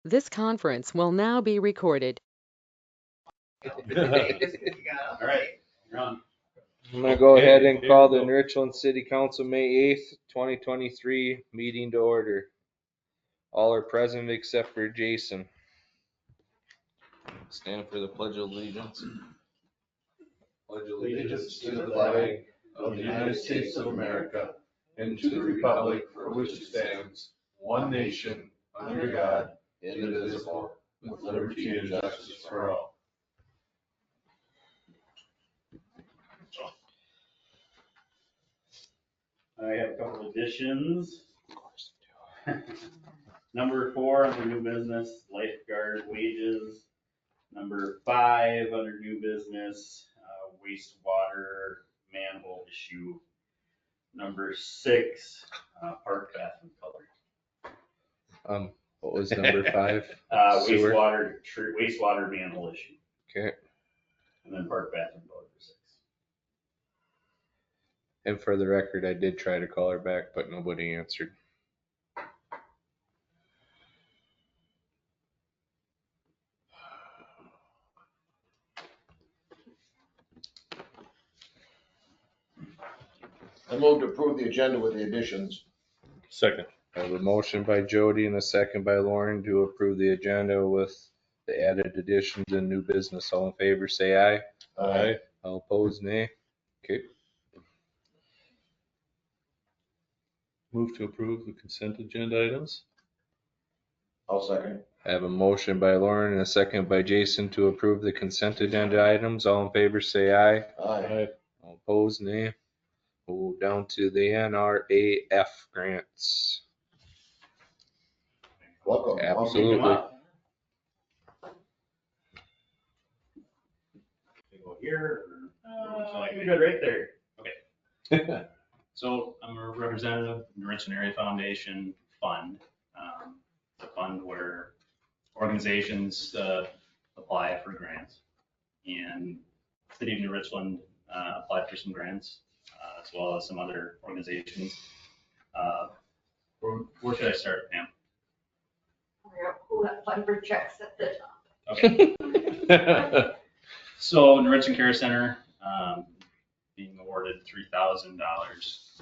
This conference will now be recorded. All right, you're on. I'm gonna go ahead and call the Richland City Council May 8th, 2023 meeting to order. All are present except for Jason. Stand for the Pledge of Allegiance. Pledge allegiance to the flag of the United States of America and to the republic for which it stands, one nation, under God, indivisible, with liberty and justice for all. I have a couple additions. Number 4 under new business, lifeguard wages. Number 5 under new business, wastewater manhole issue. Number 6, park bathroom color. What was number 5? Sewer. Wastewater manhole issue. Okay. And then park bathroom color for 6. And for the record, I did try to call her back, but nobody answered. I move to approve the agenda with the additions. Second. I have a motion by Jody and a second by Lauren to approve the agenda with the added additions and new business. All in favor, say aye. Aye. All opposed, nay. Okay. Move to approve the consent agenda items. I'll second. I have a motion by Lauren and a second by Jason to approve the consent agenda items. All in favor, say aye. Aye. All opposed, nay. We'll go down to the NRAF grants. Welcome. Absolutely. Go here. You're good right there. Okay. So I'm a representative of the Richland Area Foundation Fund. It's a fund where organizations apply for grants. And City of New Richland applied for some grants, as well as some other organizations. Where should I start, Pam? Who have lumber checks at the top. Okay. So New Richland Care Center being awarded $3,000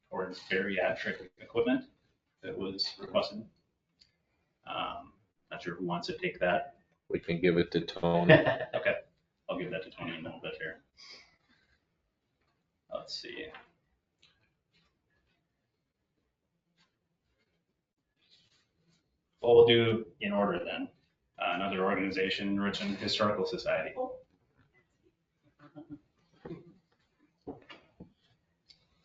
towards bariatric equipment that was requested. Not sure who wants to take that. We can give it to Tony. Okay, I'll give that to Tony in a little bit here. Let's see. Well, we'll do in order then. Another organization, Richland Historical Society.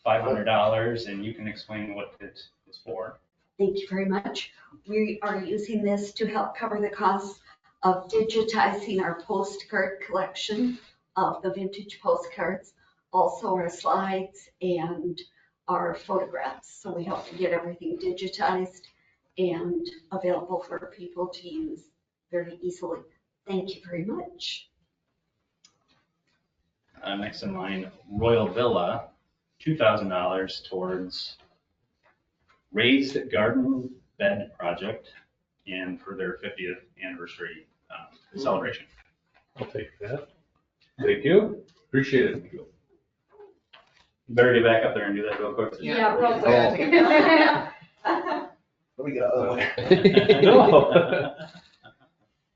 $500, and you can explain what it is for. Thank you very much. We are using this to help cover the costs of digitizing our postcard collection of the vintage postcards, also our slides and our photographs. So we hope to get everything digitized and available for people to use very easily. Thank you very much. Next in line, Royal Villa, $2,000 towards raised garden bed project and for their 50th anniversary celebration. I'll take that. Thank you. Appreciate it. You better get back up there and do that real quick. Yeah, real quick. Let me get out of the way. No.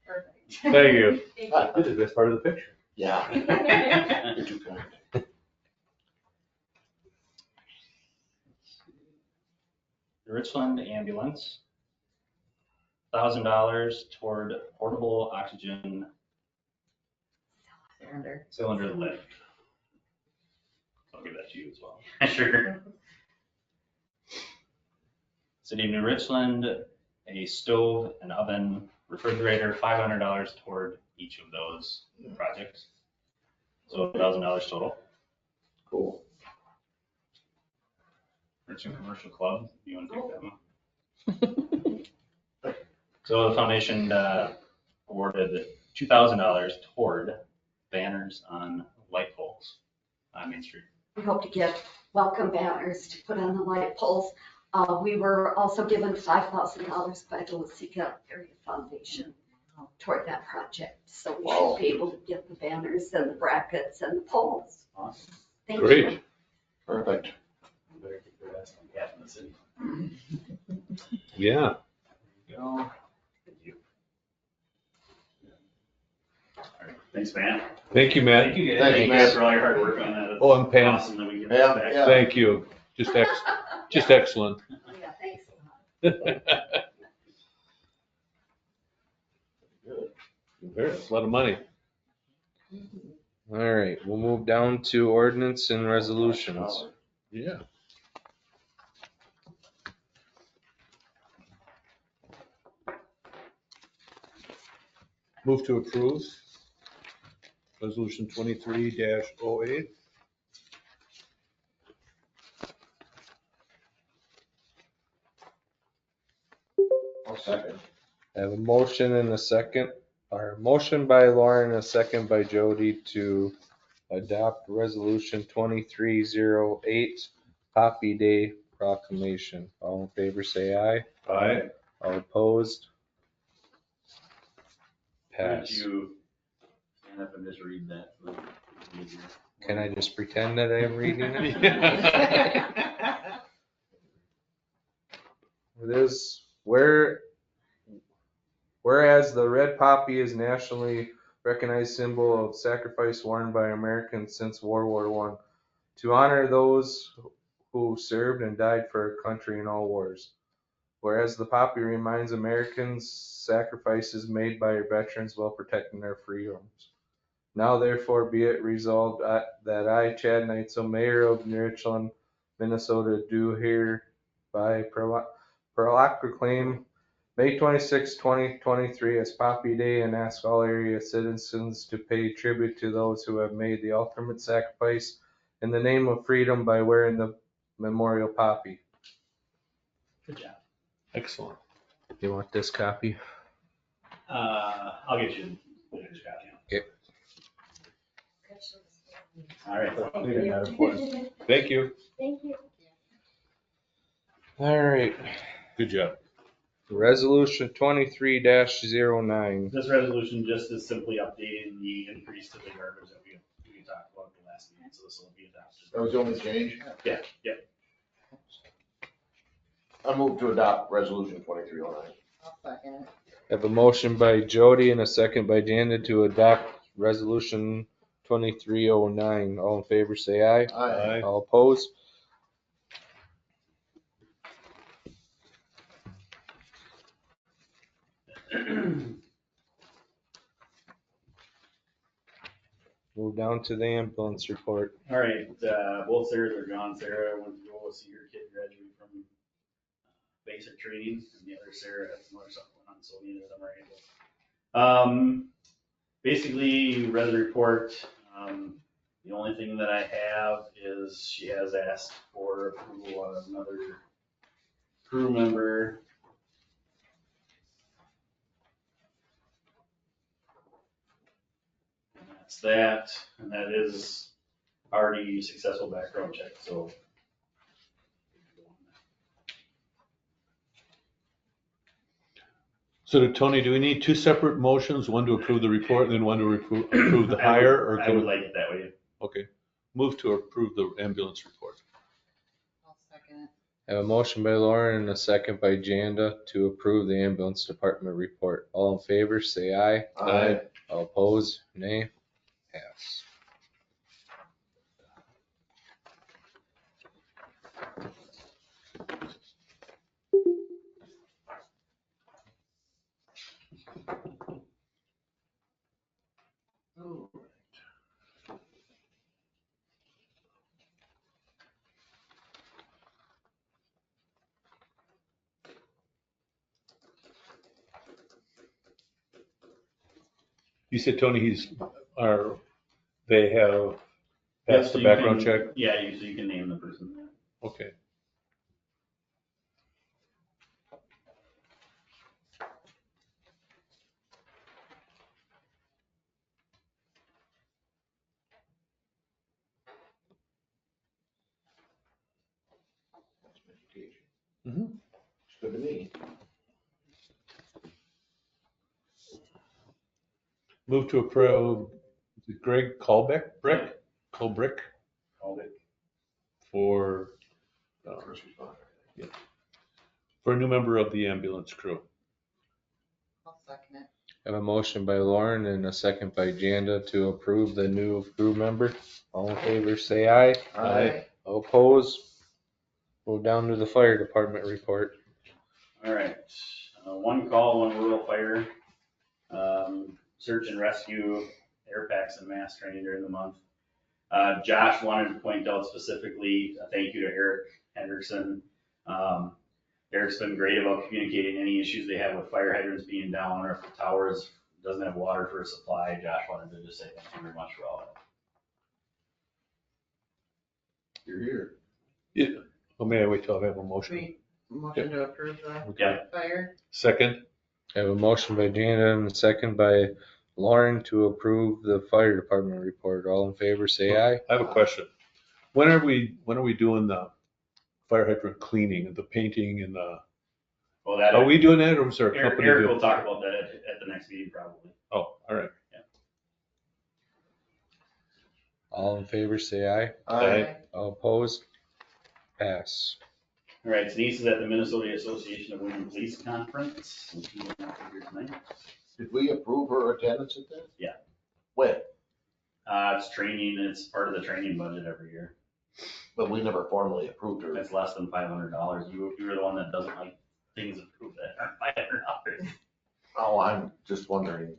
Perfect. Thank you. Thank This is the best part of the picture. Yeah. you. You're too kind. Richland ambulance, $1,000 toward portable oxygen cylinder lift. I'll give that to you as well. Sure. City of New Richland, a stove, an oven, refrigerator, $500 toward each of those projects. So $1,000 total. Cool. Richland Commercial Club, you want to take that one? So the foundation awarded $2,000 toward banners on light poles on Main Street. We hope to get welcome banners to put on the light poles. We were also given $5,000 by the Waseca Area Foundation toward that project. So we should be able to get the banners and the brackets and the poles. Awesome. Thank you. Great. Perfect. Better keep their ass on behalf of the city. Yeah. Go. Thank you. All right, thanks, man. Thank you, Matt. Thank you guys. Thank you, Thank you guys Matt. for all your hard work on that. It's Oh, and Pam. Awesome that we get Pam, this back. yeah. Thank you. Just excellent. Yeah, thanks a lot. There's a lot of money. All right, we'll move down to ordinance and resolutions. Yeah. Move to approve resolution 23-08. I'll second. I have a motion and a second, or a motion by Lauren and a second by Jody to adopt resolution 2308, Poppy Day proclamation. All in favor, say aye. Aye. All opposed? Why don't Pass. you stand up and just read that? Can I just pretend that I am reading it? It is whereas the red poppy is nationally recognized symbol of sacrifice worn by Americans since World War I to honor those who served and died for our country in all wars. Whereas the poppy reminds Americans sacrifices made by our veterans while protecting their freedoms. Now therefore be it resolved that I, Chad Neitzel, Mayor of Richland, Minnesota, do hereby proclaim May 26, 2023 as Poppy Day and ask all area citizens to pay tribute to those who have made the ultimate sacrifice in the name of freedom by wearing the memorial poppy. Good job. Excellent. You want this copy? I'll get you the next copy. Okay. All right. Thank you. Thank you. All right. Good job. Resolution 23-09. This resolution just is simply updating the increase to the garbage that we talked about at the last meeting, so this will be adopted. That was the only change? Yeah, yeah. I move to adopt resolution 2309. I'll second. I have a motion by Jody and a second by Janda to adopt resolution 2309. All in favor, say aye. Aye. All opposed? Move down to the ambulance report. All right, both Sarahs are gone. Sarah went to go see her kid graduate from basic training, and the other Sarah had some other stuff going on, so neither of them are able. Basically, you read the report. The only thing that I have is she has asked for approval of another crew member. And that's that, and that is already successful background check, so. So Tony, do we need two separate motions, one to approve the report and then one to approve the hire? Or I can would we- like it that way. Okay, move to approve the ambulance report. I'll second it. I have a motion by Lauren and a second by Janda to approve the ambulance department report. All in favor, say aye. Aye. All opposed, nay. Pass. You said, Tony, they have Yeah, passed so the you background can- check? Yeah, so you can name the person. Okay. It's good to me. Move to approve Greg Colbrick Called it. for, First responder. for a new member of the ambulance crew. I'll second it. I have a motion by Lauren and a second by Janda to approve the new crew member. All in favor, say aye. Aye. All opposed? Go down to the fire department report. All right, one call, one rural fire, search and rescue, air packs and mass training during the month. Josh wanted to point out specifically, a thank you to Eric Hendrickson. Eric's been great about communicating any issues they have with fire hydrants being down, or if the towers doesn't have water for a supply. Josh wanted to just say thank you very much for all that. You're here. Yeah. Oh, may I wait till I have a motion? We motion to approve the Yeah. fire. Second? I have a motion by Janda and a second by Lauren to approve the fire department report. All in favor, say aye. I have a question. When are we doing the fire hydrant cleaning, the painting and the, Well, that, are we doing that or is there a Eric company? Eric doing- will talk about that at the next meeting probably. Oh, all right. All in favor, say aye. Aye. All opposed? Pass. All right, Denise is at the Minnesota Association of Women Police Conference, which we will not be here tonight. Did we approve her attendance at that? Yeah. When? It's training, it's part of the training budget every year. But we never formally approved her. It's less than $500. You were the one that doesn't like things approved that aren't $500. Oh, I'm just wondering.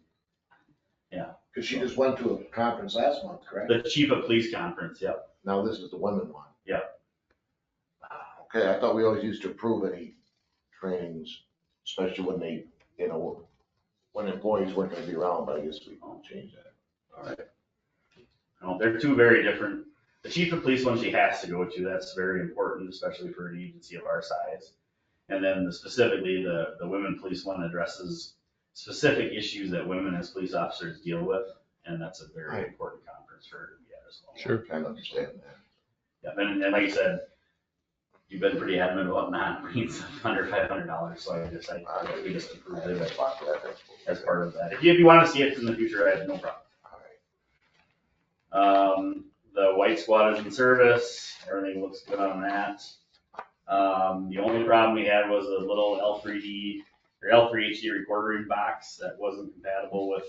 Yeah. Because she just went to a conference last month, correct? The Chief of Police Conference, yep. Now this is the women one. Yeah. Okay, I thought we always used to approve any trainings, especially when they, when employees weren't gonna be around, but I guess we can change that. All right. No, they're two very different. The Chief of Police one she has to go to, that's very important, especially for an agency of our size. And then specifically, the Women Police one addresses specific issues that women as police officers deal with, and that's a very Right. important conference for her to be at as well. Sure. Kind of understand that. Yeah, and like you said, you've been pretty adamant about not bringing stuff under $500, so we just approved it as part of that. If you want to see it in the future, I have no problem. All right. The white squad is in service, everything looks good on that. The only problem we had was a little L3D or L3 HD recording box that wasn't compatible with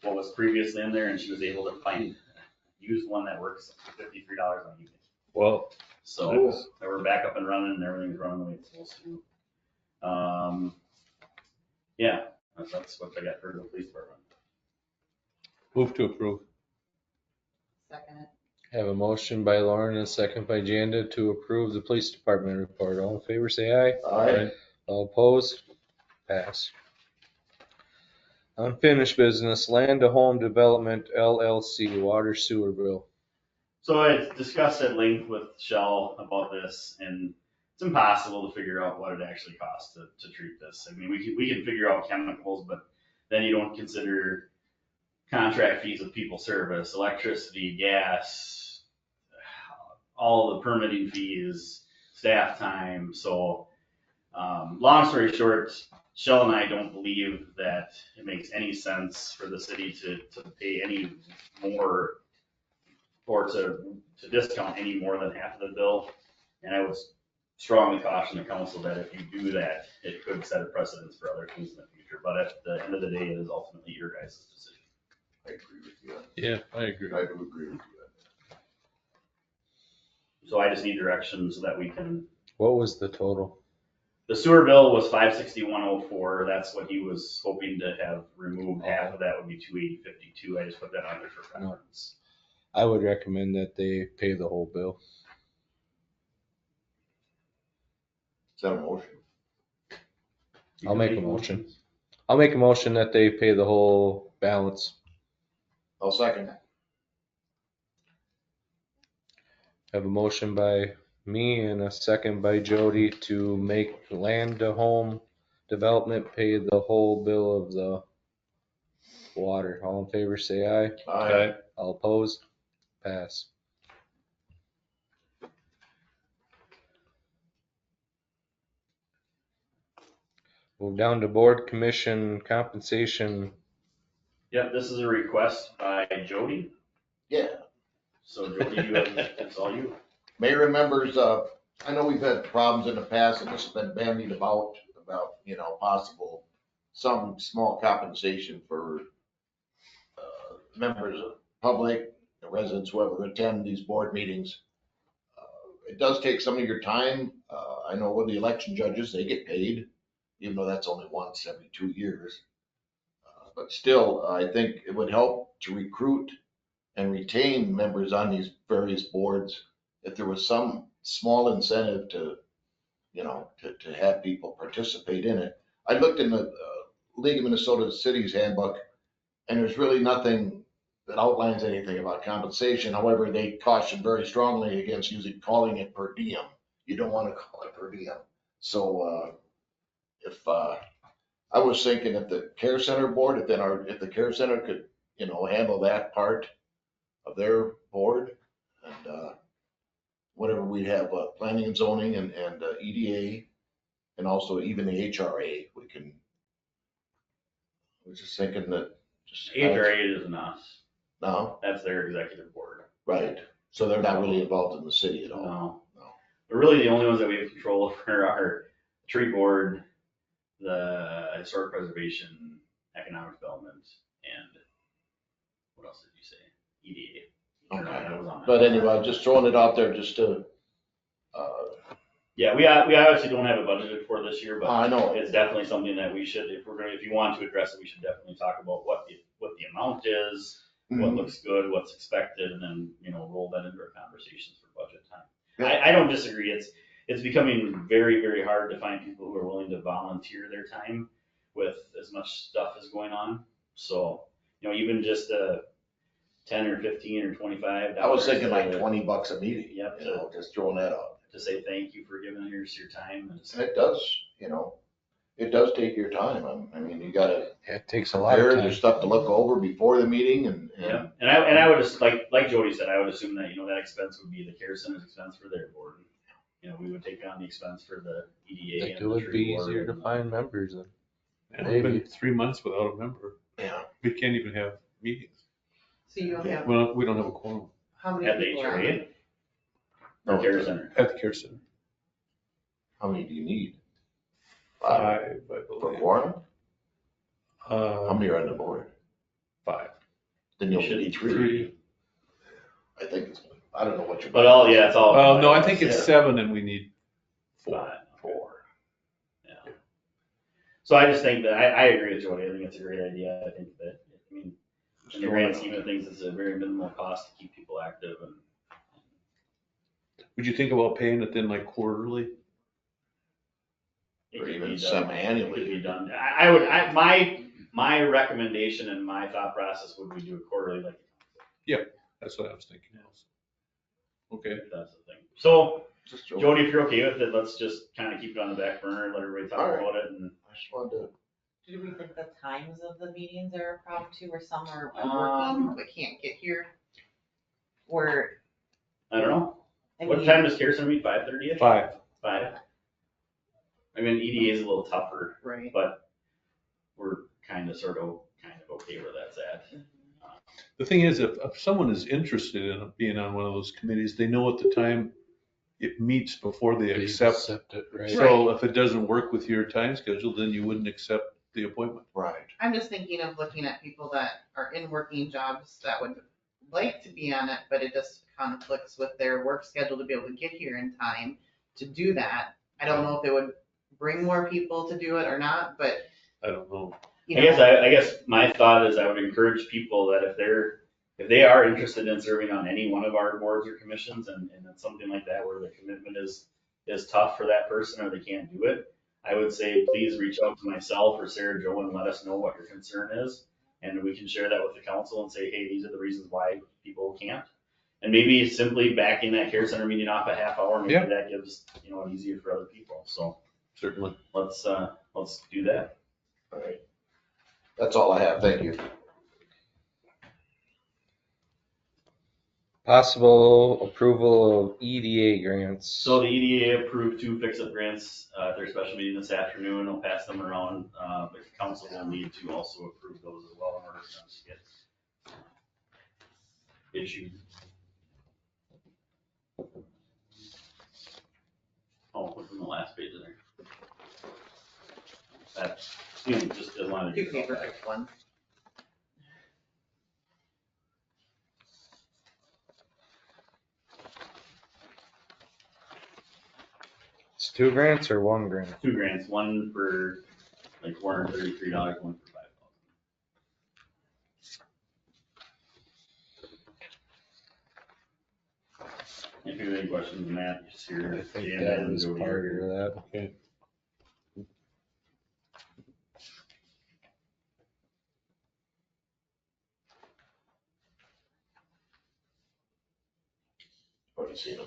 what was previously in there, and she was able to find used one that works for $53 on eBay. Well, So Cool. we're back up and running, and everything's running the way it's supposed to. Yeah, that's what I got for the police department. move to approve. Second it. I have a motion by Lauren and a second by Janda to approve the police department report. All in favor, say aye. Aye. All opposed? Pass. Unfinished business, Land to Home Development LLC, water sewer bill. So I discussed at length with Shell about this, and it's impossible to figure out what it actually costs to treat this. I mean, we can figure out chemicals, but then you don't consider contract fees of people service, electricity, gas, all the permitting fees, staff time. So, long story short, Shell and I don't believe that it makes any sense for the city to pay any more or to discount any more than half of the bill. And I would strongly caution the council that if you do that, it could set a precedence for other things in the future. But at the end of the day, it is ultimately your guys' decision. I agree with you. Yeah, I agree. I do agree with you. So I just need direction so that we can, What was the total? the sewer bill was $561.04. That's what he was hoping to have removed. Half of that would be $280.52. I just put that on there for reference. I would recommend that they pay the whole bill. Is that a motion? I'll make a motion. I'll make a motion that they pay the whole balance. I'll second that. I have a motion by me and a second by Jody to make Land to Home Development pay the whole bill of the water. All in favor, say aye. Aye. All opposed? Pass. Move down to board commission compensation. Yep, this is a request by Jody. Yeah, So Jody, it's all you. mayor and members, I know we've had problems in the past and it's been bandied about, possible, some small compensation for members of public, the residents, whoever attend these board meetings. It does take some of your time. I know with the election judges, they get paid, even though that's only once every 2 years. But still, I think it would help to recruit and retain members on these various boards if there was some small incentive to, to have people participate in it. I looked in the League of Minnesota Cities handbook, and there's really nothing that outlines anything about compensation. However, they caution very strongly against calling it per diem. You don't want to call it per diem. So if I was thinking if the care center board, if the care center could, handle that part of their board, and whatever we have, planning and zoning and EDA, and also even the HRA, I was just thinking that. HRA isn't us. No, That's their executive board. right. So they're not really involved in the city at all. No. No. But really, the only ones that we have control over are tree board, the historic preservation, economic development, and what else did you say? EDA. Okay. That was on that. But anyway, just throwing it out there just to, Yeah, we obviously don't have it budgeted for this year, but I know. it's definitely something that we should, if you want to address it, we should definitely talk about what the amount is, what looks good, what's expected, and then, roll that into our conversations for budget time. I don't disagree. It's becoming very, very hard to find people who are willing to volunteer their time with as much stuff as going on. So, even just 10 or 15 or $25. I was thinking like $20 a meeting. Yep. Just throwing that out. To say thank you for giving us your time. And it does, it does take your time. I mean, you gotta, It takes a lot of time. there's stuff to look over before the meeting and. Yeah, and I would just, like Jody said, I would assume that, that expense would be the care center's expense for their board. We would take on the expense for the EDA. It and the would be tree board easier to and- find members then. And we've been 3 months without a member. Yeah. We can't even have meetings. So you don't have, Well, we don't have a quorum how many At the people are on HRA it? or care center. at the care center. How many do you need? 5, I For believe. quorum? How Uh, many are on the board? 5. Then you'll Should be need 3. 3. I think I don't know what you're. But it's all. Well, no, I think it's Yeah. 7 and we need 4. Fine. 4. Yeah. So I just think that, I agree with Jody. I think it's a great idea. I think that, in the grand scheme of things, it's a very minimal cost to keep people active and. Would you think about paying it then like quarterly? It Or could even be done. semi-annually. It could be done. My recommendation and my thought process would be do it quarterly, like. That's what I was thinking also. Okay. If that's the thing. So, Just throw- Jody, if you're okay with it, let's just kind of keep it on the back burner, let everybody talk All right. about it and. I just wanted to. Do we think the times of the meetings are a problem too, where some are Um, working, but can't get here? Or, I don't know. I What mean, time does Care Center meet? 5:30? 5. 5. I mean, EDA is a little tougher, right. but we're kind of okay where that's at. The thing is, if someone is interested in being on one of those committees, they know at the time it meets before they accept. it, right? So if it doesn't work with your time schedule, then you wouldn't accept the appointment. Right. I'm just thinking of looking at people that are in working jobs that would like to be on it, but it just conflicts with their work schedule to be able to get here in time to do that. I don't know if it would bring more people to do it or not, but, I don't know. you I know. guess my thought is I would encourage people that if they are interested in serving on any one of our boards or commissions and it's something like that where the commitment is tough for that person or they can't do it, I would say, please reach out to myself or Sarah Jo and let us know what your concern is. And we can share that with the council and say, hey, these are the reasons why people can't. And maybe simply backing that care center meeting off a half hour, maybe Yeah. that gives, it easier for other people. So Certainly. let's do that. All right. That's all I have. Thank you. Possible approval of EDA grants. So the EDA approved 2 fix-up grants at their special meeting this afternoon. I'll pass them around. The council will need to also approve those as well in order for them to get issued. Oh, what's in the last page of there? That's, just as long as. Two paper pick one. It's 2 grants or 1 grant? 2 grants, one for like $433, one for $5,000. If you have any questions on that, just here. I think Dan that and was Jody part are of here. that. Okay. Already seen them.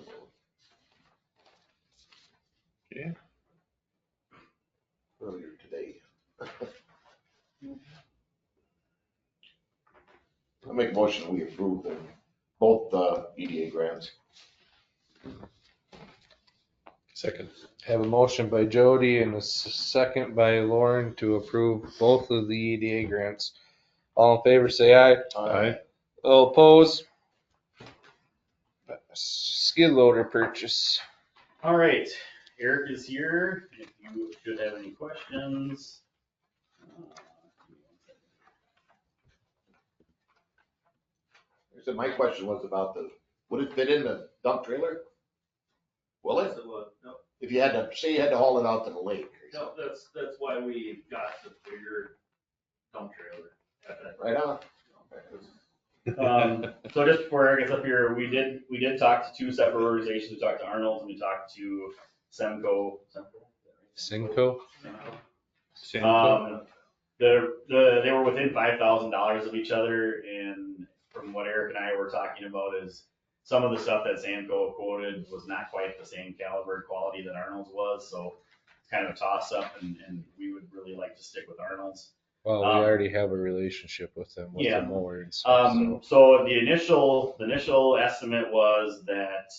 Yeah. Earlier today. I make a motion, we approve them, both EDA grants. Second. Have a motion by Jody and a second by Lauren to approve both of the EDA grants. All in favor, say aye. Aye. All opposed? Skid loader purchase. All right, Eric is here. If you should have any questions. So my question was about would it fit in the dump trailer? Will it? No, If you had to, say you had to haul it out to the lake. no, that's why we got the bigger dump trailer. Right on. So just before Eric gets up here, we did talk to 2 separate organizations. We talked to Arnold's and we talked to Semco. Simcoe? They were within $5,000 of each other, and from what Eric and I were talking about is some of the stuff that Samco quoted was not quite the same caliber quality that Arnold's was, so it's kind of a toss up, and we would really like to stick with Arnold's. Well, we already have a relationship with them with Yeah. the mower and stuff. So the initial estimate was that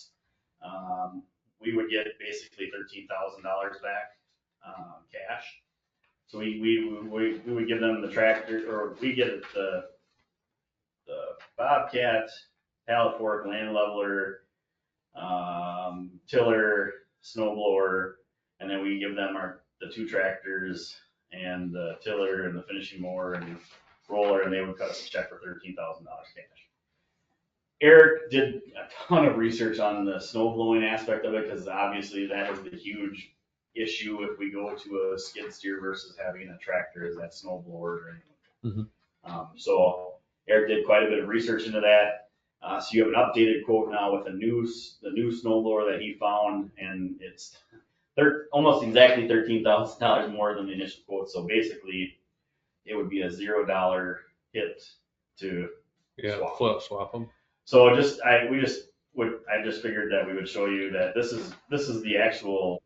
we would get basically $13,000 back cash. So we would give them the tractor, or we get the Bobcat, pallet fork, land leveler, tiller, snow blower, and then we give them the 2 tractors and the tiller and the finishing mower and roller, and they would cut us a check for $13,000 cash. Eric did a ton of research on the snow blowing aspect of it, because obviously that is the huge issue if we go to a skid steer versus having a tractor as that snow blower or anything. So Eric did quite a bit of research into that. So you have an updated quote now with the new snow blower that he found, and it's almost exactly $13,000 more than the initial quote. So basically, it would be a $0 hit to Swap them. So I just figured that we would show you that this is the actual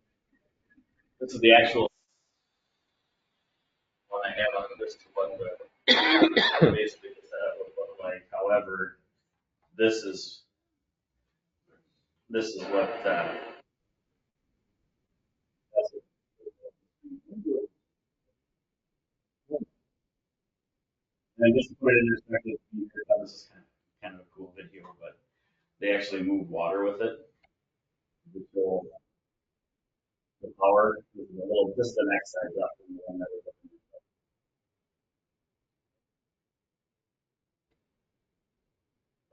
one I have on this one, but basically the setup would look like. However, this is what and just to put it in perspective, this is kind of a cool video, but they actually move water with it. So the power is just the next size up from the one that we're looking at.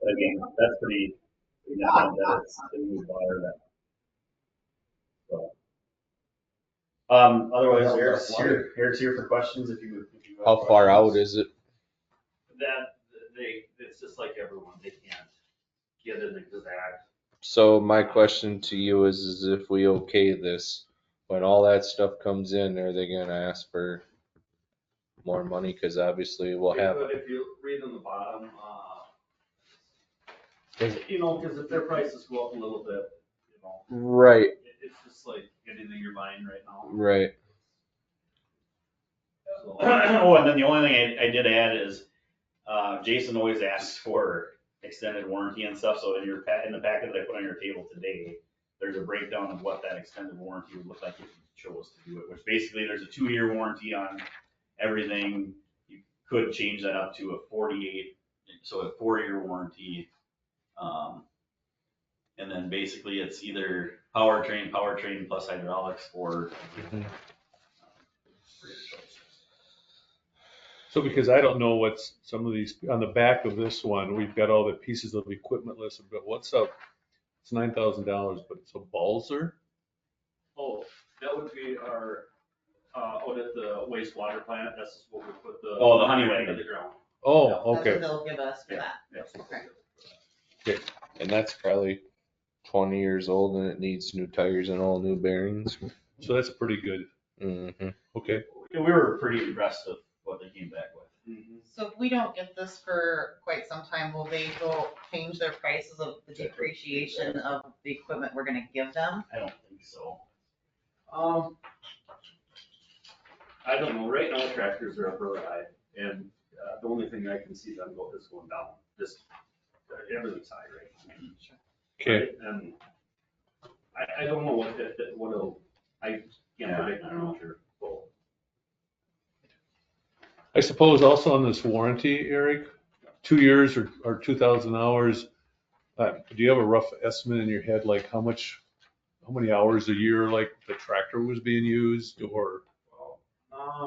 But again, that's pretty definite that it's the new water that. So. Otherwise, Eric's here for questions if you have How far out questions. is it? It's just like everyone, they can't get an exact. So my question to you is if we okay this, when all that stuff comes in, are they gonna ask for more money? Cause obviously we'll have. But if you read on the bottom, Is- cause if their prices go up a little bit, Right, it's just like anything you're buying right now. right. So, Oh, and then the only thing I did add is, Jason always asks for extended warranty and stuff, so in your in the packet that I put on your table today, there's a breakdown of what that extended warranty would look like if you chose to do it, which basically there's a 2-year warranty on everything. You could change that up to a 48, so a 4-year warranty. And then basically it's either powertrain plus hydraulics or. So because I don't know what's some of these, on the back of this one, we've got all the pieces of equipment listed, but what's up? It's $9,000, but it's a Balzer? Oh, that would be our, out at the wastewater plant, that's what we put the. Oh, the Honeywell. Into the ground. Oh, That's okay. what they'll give us for that. Okay. And that's probably 20 years old and it needs new tires and all new bearings. So that's pretty good. Mm-hmm. Okay. We were pretty impressed with what they came back with. So if we don't get this for quite some time, will they go change their prices of the depreciation of the equipment we're gonna give them? I don't think so. I don't know, right now tractors are up really high, and the only thing I can see them is going down, just, everything's high right now. Okay. And I don't know what it'll, I can't predict the future, so. I suppose also on this warranty, Eric, 2 years or 2,000 hours, do you have a rough estimate in your head, like how many hours a year, like the tractor was being used, or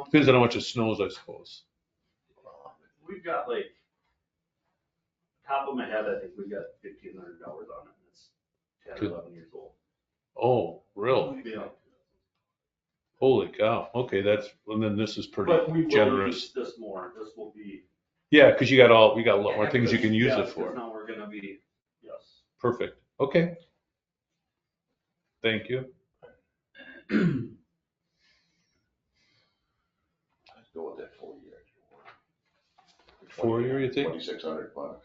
depends on how much it snows, I suppose. We've got like, top of my head, I think we've got 1,500 hours on it, and it's 10, 11 years old. Oh, really? Yeah. Holy cow. Okay, and then this is pretty But we will generous. use this more, this will be. Yeah, because you got a lot more things you can use Yeah, it for. Now we're gonna be, yes. Perfect. Okay. Thank you. Let's go with that 4-year. 4-year, you think? $2,600. Or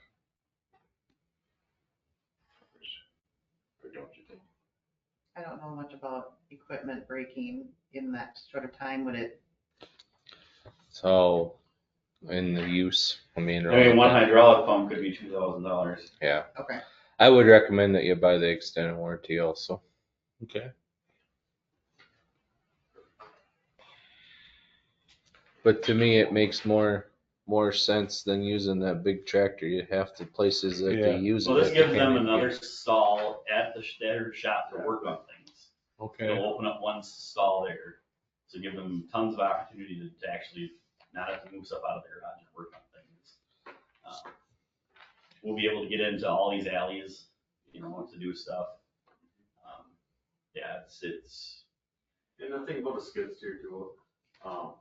don't you think? I don't know much about equipment breaking in that short of time, would it? So, in the use, I mean, one hydraulic pump could be $2,000. Yeah. Okay. I would recommend that you buy the extended warranty also. Okay. But to me, it makes more sense than using that big tractor. You have to places that Yeah. they use So it. this that gives they them can't another get. stall at their shop to work on things. Okay. They'll open up one stall there, so give them tons of opportunity to actually not have to move stuff out of their garage and work on things. We'll be able to get into all these alleys, to do stuff. Yeah, it's. And the thing about the skid steer too, I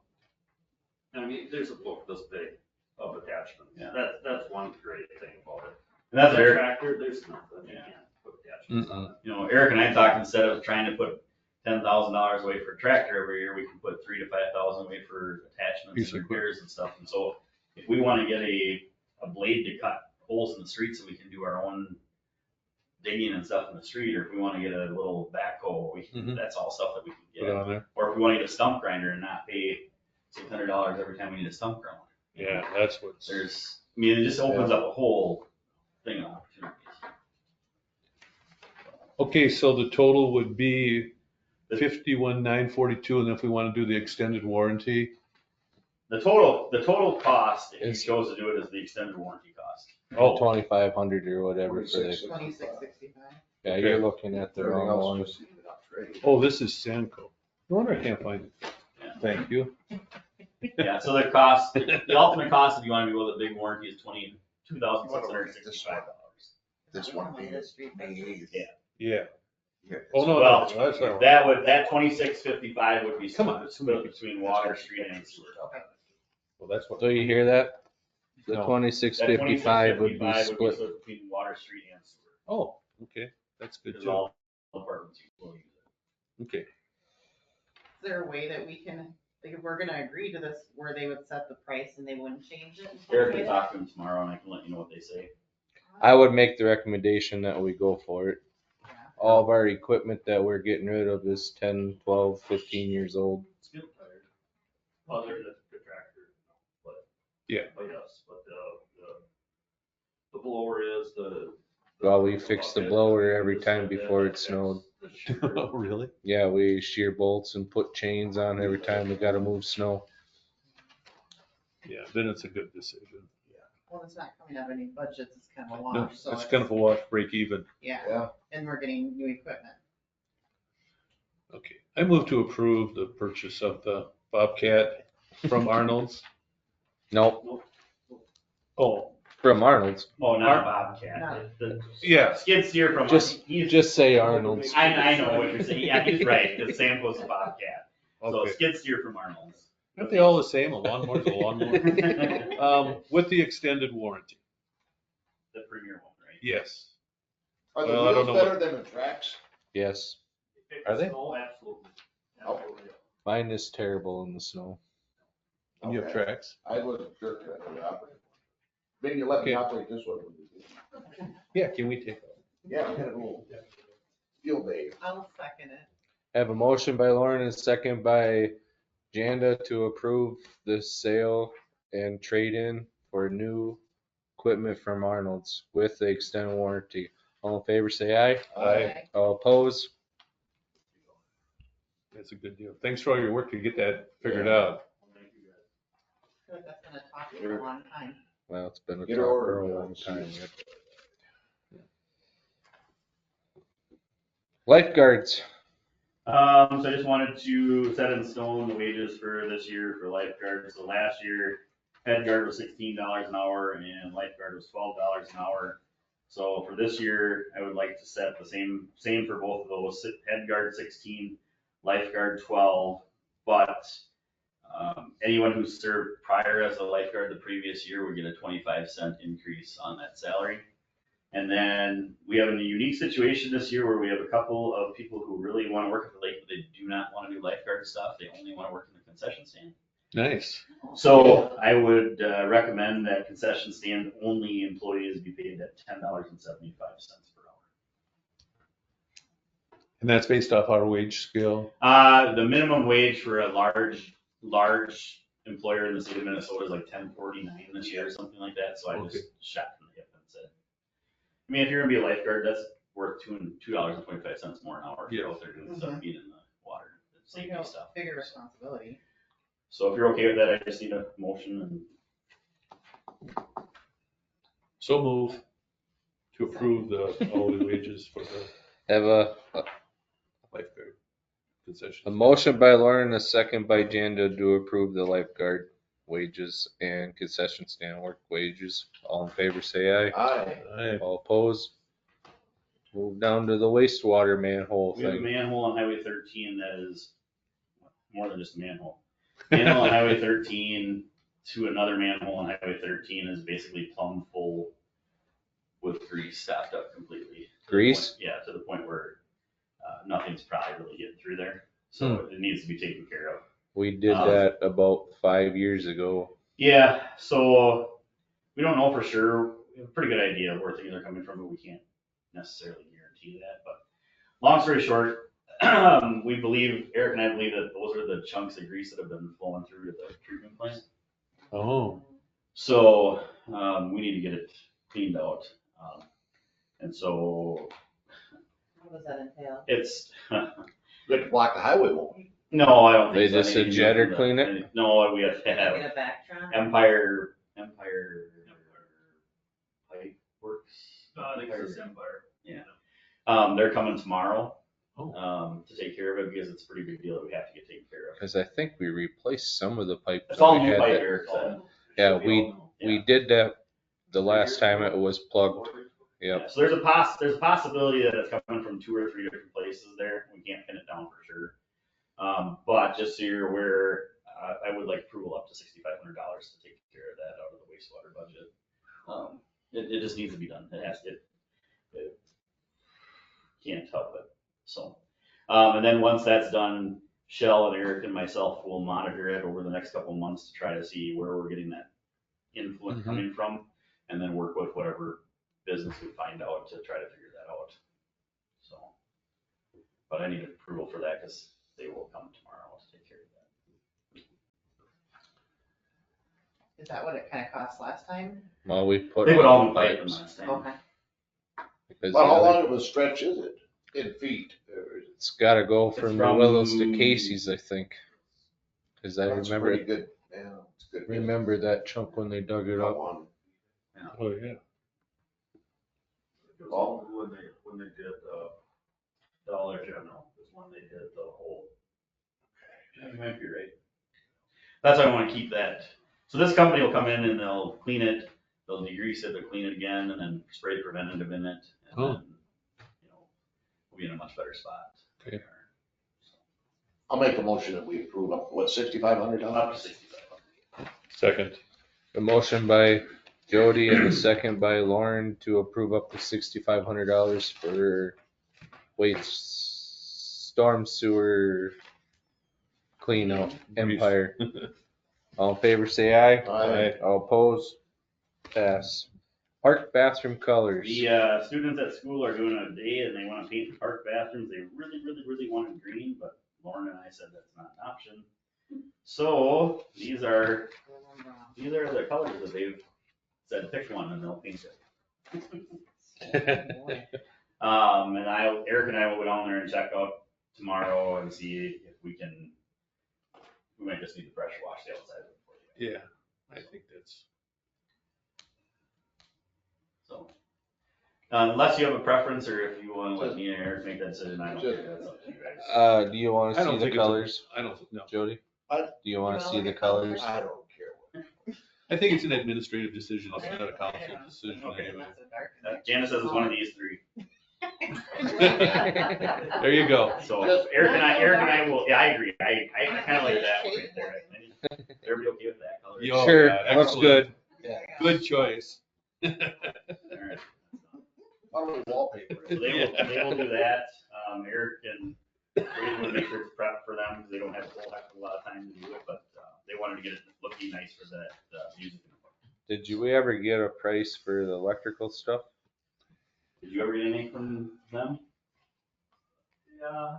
mean, there's a book this big of attachments. Yeah. That's one great thing about it. And that's The Eric. tractor, there's nothing, you Yeah. can't put attachments on it. Eric and I talked, instead of trying to put $10,000 away for a tractor every year, we can put $3,000 to $5,000 away for attachments Piece and of repairs and stuff. And so if we want to get a blade to cut holes in the street so we can do our own digging and stuff in the street, or if we want to get a little backhoe, that's all stuff that we can Put get. on there. Or if we want to get a stump grinder and not pay $600 every time we need a stump grinder. Yeah, that's what's. It just opens up a whole thing of opportunities. Okay, so the total would be 51,942, and if we want to do the extended warranty, The total cost, if you chose to do it, is the extended warranty cost. 2,500 or whatever for the. 2665. Yeah, you're looking at the Everything wrong else one. was even up trade. oh, this is Sanco. No wonder I can't find it. Yeah. Thank you. Yeah, so the cost, the ultimate cost, if you want to go with a big warranty, is $22,665. This one being Yeah. Yeah. Yeah. Oh, no, Well, no, that's all right. that $26.55 would be Come on. split between water, street, and sewer. Well, that's what. So you hear that? The No. 2655 would be split. Between water, street, and sewer. Oh, okay. That's good Because too. all departments will use it. Okay. Is there a way that we can, like, if we're gonna agree to this, where they would set the price and they wouldn't change it? and stuff Eric like can that? talk to them tomorrow and I can let you know what they say. I would make the recommendation that we go for it. Yeah. All of our equipment that we're getting rid of is 10, 12, 15 years old. It's good, tired. Other than the tractor, but. Yeah. But yes, but the blower is, the. Well, we fix the blower every time before it snowed. Oh, really? Yeah, we shear bolts and put chains on every time we gotta move snow. Yeah, then it's a good decision. Well, it's not coming out of any budgets, it's kind of a No, wash, so. it's kind of a wash, break even. Yeah, Yeah. and we're getting new equipment. Okay, I move to approve the purchase of the Bobcat from Arnold's. Nope, Oh, from Arnold's. Oh, No. not Bobcat. The yeah, skid steer from. Just he's- say Arnold's. I know what you're saying. Yeah, he's right, because Sam goes to Bobcat. So okay. skid steer from Arnold's. Aren't they all the same? A lawnmower's a lawnmower. With the extended warranty. The premier one, right? Yes. Are the Well, I don't wheels know better than the tracks? Yes, If Are it's they? snow, absolutely. Oh. Absolutely. mine is terrible in the snow. And you have Okay. tracks? I wasn't sure if I could operate. Maybe you let me Okay. operate this one. would be good. Yeah, can we take? Yeah, kind of cool. Field day. I'll second it. Have a motion by Lauren and a second by Janda to approve the sale and trade-in for new equipment from Arnold's with the extended warranty. All in favor, say aye. Aye. All opposed? That's a good deal. Thanks for all your work to get that figured Yeah. out. I feel like that's gonna talk for a long time. Well, it's been a Get talk her for a ordered, long John. time. Lifeguards. So I just wanted to set in stone the wages for this year for lifeguards. So last year, head guard was $16 an hour and lifeguard was $12 an hour. So for this year, I would like to set the same for both of those, head guard 16, lifeguard 12. But anyone who served prior as a lifeguard the previous year would get a 25-cent increase on that salary. And then we have a unique situation this year where we have a couple of people who really want to work at the lake, but they do not want to do lifeguard stuff. They only want to work in the concession stand. Nice. So I would recommend that concession stand only employees be paid at $10.75 per hour. And that's based off our wage scale. The minimum wage for a large employer in the state of Minnesota is like $10.49 this year or something like that. So I Okay. just shot from the hip and said, I mean, if you're gonna be a lifeguard, that's worth $2.25 more an hour if you're Yeah. out there doing stuff, being in the water, So you safety know, stuff. bigger responsibility. So if you're okay with that, I just need a motion and So move to approve the hourly wages for the Have a lifeguard concession. A motion by Lauren, a second by Janda to approve the lifeguard wages and concession stand work wages. All in favor, say aye. Aye. Aye. All opposed? Move down to the wastewater manhole we have a thing. manhole on Highway 13 that is more than just a manhole. Manhole on Highway 13 to another manhole on Highway 13 is basically plumb full with grease stopped up completely. Grease? Yeah, to the point where nothing's probably really getting through there. So it needs to be taken care of. We did that about 5 years ago. Yeah, so we don't know for sure. We have a pretty good idea of where things are coming from, but we can't necessarily guarantee that. But long story short, we believe, Eric and I believe that those are the chunks of grease that have been flowing through to the treatment plant. Oh, So we need to get it cleaned out. And so What does that entail? it's, You have to block the highway, won't you? no, I don't They think so. just I think a you do jetter the- clean it? No, we have to Get have a Vactron? Empire Pipe Works. I think it's Empire. They're coming tomorrow, Oh. to take care of it because it's a pretty big deal that we have to get taken care of. Cause I think we replaced some of the pipes. It's that all we new had pipe, that- Eric said. Yeah, we did that the last time it was plugged. Yeah, Yep. so there's a possibility that it's coming from 2 or 3 different places there. We can't pin it down for sure. But just so you're aware, I would like approval up to $6,500 to take care of that out of the wastewater budget. It just needs to be done. It can't help it. So, and then once that's done, Shell and Eric and myself will monitor it over the next couple of months to try to see where we're getting that influence coming from, and then work with whatever business we find out to try to figure that out. So, but I need approval for that because they will come tomorrow to take care of that. Is that what it kind of cost last time? Well, we put. They put all new pipes, pipe in last time. Okay. because But the how other- long of a stretch is it in feet? It's gotta go from the from- Willows to Casey's, I think. Cause I That's remember, pretty good. Yeah, it's good. remember that chunk when they dug it Come up. on. Oh, yeah. It was when they did Dollar General, is when they did the whole. You might be right. That's why I want to keep that. So this company will come in and they'll clean it, they'll degrease it, they'll clean it again, and then spray preventative in it. And Oh. then, we'll be in a much better spot. Okay. I'll make a motion that we approve up, what, $6,500? Up to 65. Second. A motion by Jody and a second by Lauren to approve up to $6,500 for storm sewer cleanout Empire. All in favor, say aye. Aye. All opposed? Pass. Park bathroom colors. The students at school are doing a day and they want to paint the park bathrooms. They really, really, really wanted green, but Lauren and I said that's not an option. So these are the colors that they've said pick one and they'll paint it. And Eric and I will go down there and check out tomorrow and see if we might just need to pressure wash the outside of it for you. Yeah, I think that's. So, unless you have a preference or if you want to let me and Eric make that decision, I don't care. That's up to you guys. Do you wanna I don't see the think it's a- colors, I don't, no. Jody? What? Do you wanna see the colors? I don't care. I think it's an administrative decision. It's not a council decision Okay. anyway. Janice says it's one of these three. There you go. So Eric and I will, yeah, I agree. I kind of like that one right there. Everybody okay with that color? Yeah. Oh, Sure, yeah, looks excellent. good. Good choice. All right. Why don't we wallpaper So it? they will do that. Eric and Brady will make sure it's prep for them because they don't have a whole heck of a lot of time to do it, but they wanted to get it looking nice for that music. Did we ever get a price for the electrical stuff? Did you ever get anything from them? Yeah,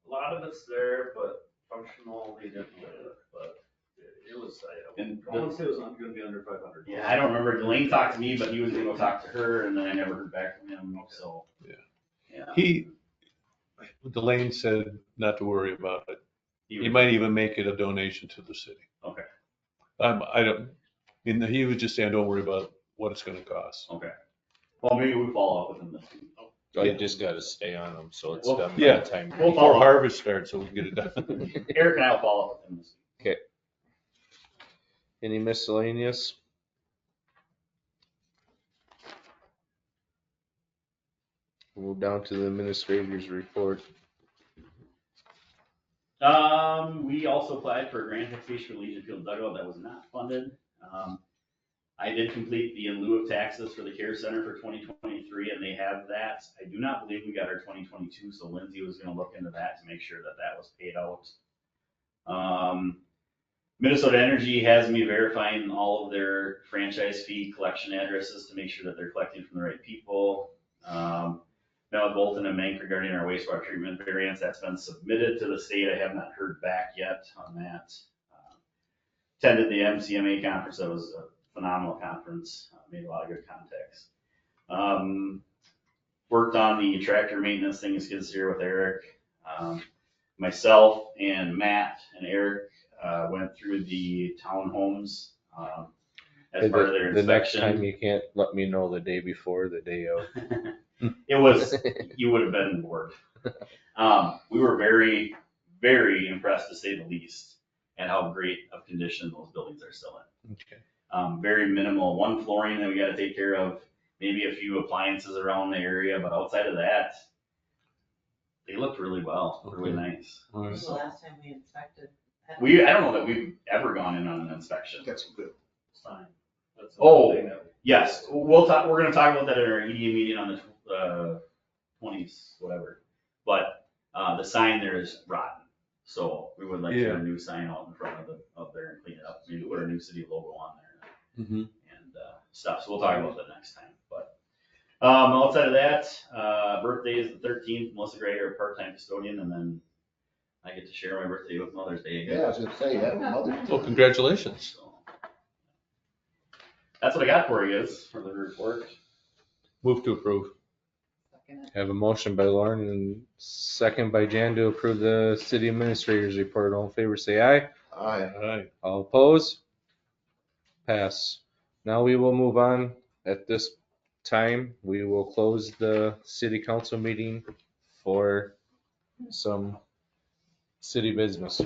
a lot of it's there, but functional, they didn't do it, but it was, And I want to say it was gonna be under 500. Yeah, I don't remember. Delane talked to me, but he was gonna go talk to her, and then I never heard back from him. So Delane said not to worry about it. He might even make it a donation to the city. Okay. He was just saying, don't worry about what it's gonna cost. Okay. Well, maybe we'll follow up with him this week. Oh, you just gotta stay on them, so it's Well, done by yeah. the time. We'll Before follow up. harvest starts, so we can get it done. Eric and I will follow up with him this week. Any miscellaneous? Move down to the administrator's report. We also applied for a grant application for Legion Field dugout that was not funded. I did complete the in lieu of taxes for the care center for 2023, and they have that. I do not believe we got our 2022, so Lindsay was gonna look into that to make sure that that was paid out. Minnesota Energy has me verifying all of their franchise fee collection addresses to make sure that they're collecting from the right people. Now Bolton and Mank regarding our wastewater treatment variance, that's been submitted to the state. I have not heard back yet on that. Attended the MCMA conference. That was a phenomenal conference. Made a lot of good contacts. Worked on the tractor maintenance thing in Skid Steer with Eric. Myself and Matt and Eric went through the townhomes as part of their The next inspection. time you can't let me know the day before, the day of. It was, you would have been bored. We were very, very impressed to say the least at how great of condition those buildings are still in. Okay. Very minimal, one flooring that we gotta take care of, maybe a few appliances around the area, but outside of that, they looked really well, really nice. All When right. was the last time we inspected? I don't know that we've ever gone in on an inspection. That's good. Sign. That's Oh. one thing that- Yes, we're gonna talk about that at our EDA meeting on the 20s, whatever. But the sign there is rotten, so we would like to get a new sign out in front of there and clean it up. Maybe put a new city logo on there Mhm. and stuff. So we'll talk about that next time. But outside of that, birthday is the 13th. Melissa Gray, our part-time custodian, and then I get to share my birthday with Mother's Day again. Yeah, I was gonna say, yeah, Mother's Well, Day. congratulations. So, That's what I got for you guys for the report. Move to approve. Second. Have a motion by Lauren and second by Jan to approve the city administrator's report. All in favor, say aye. Aye. Aye. All opposed? Pass. Now we will move on. At this time, we will close the city council meeting for some city business.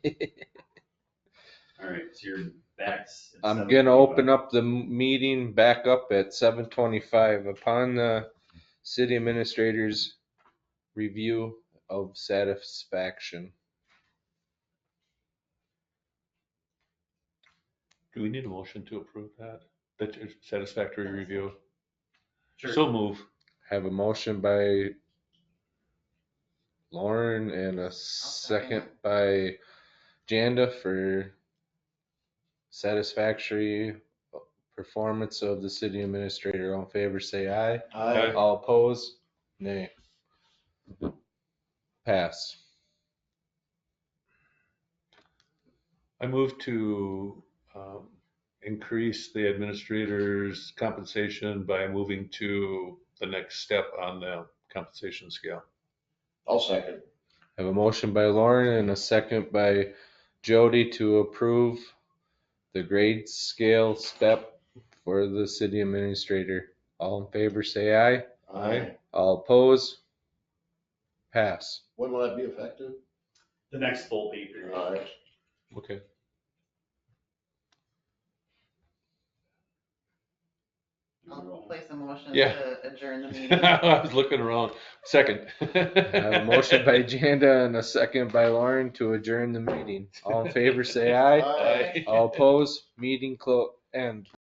All right, so you're back. I'm gonna open up the meeting back up at 7:25 upon the city administrator's review of satisfaction. Do we need a motion to approve that? That satisfactory review? Sure. So move. Have a motion by Lauren and a second by Janda for satisfactory performance of the city administrator. All in favor, say aye. Aye. All opposed, nay. Pass. I move to increase the administrator's compensation by moving to the next step on the compensation scale. I'll second. Have a motion by Lauren and a second by Jody to approve the grade scale step for the city administrator. All in favor, say aye. Aye. All opposed, pass. When will that be effective? The next full pay period. All right. Okay. I'll place a motion Yeah. to adjourn the meeting. I was looking around. Second. I have a motion by Janda and a second by Lauren to adjourn the meeting. All in favor, say aye. Aye. All opposed, meeting end.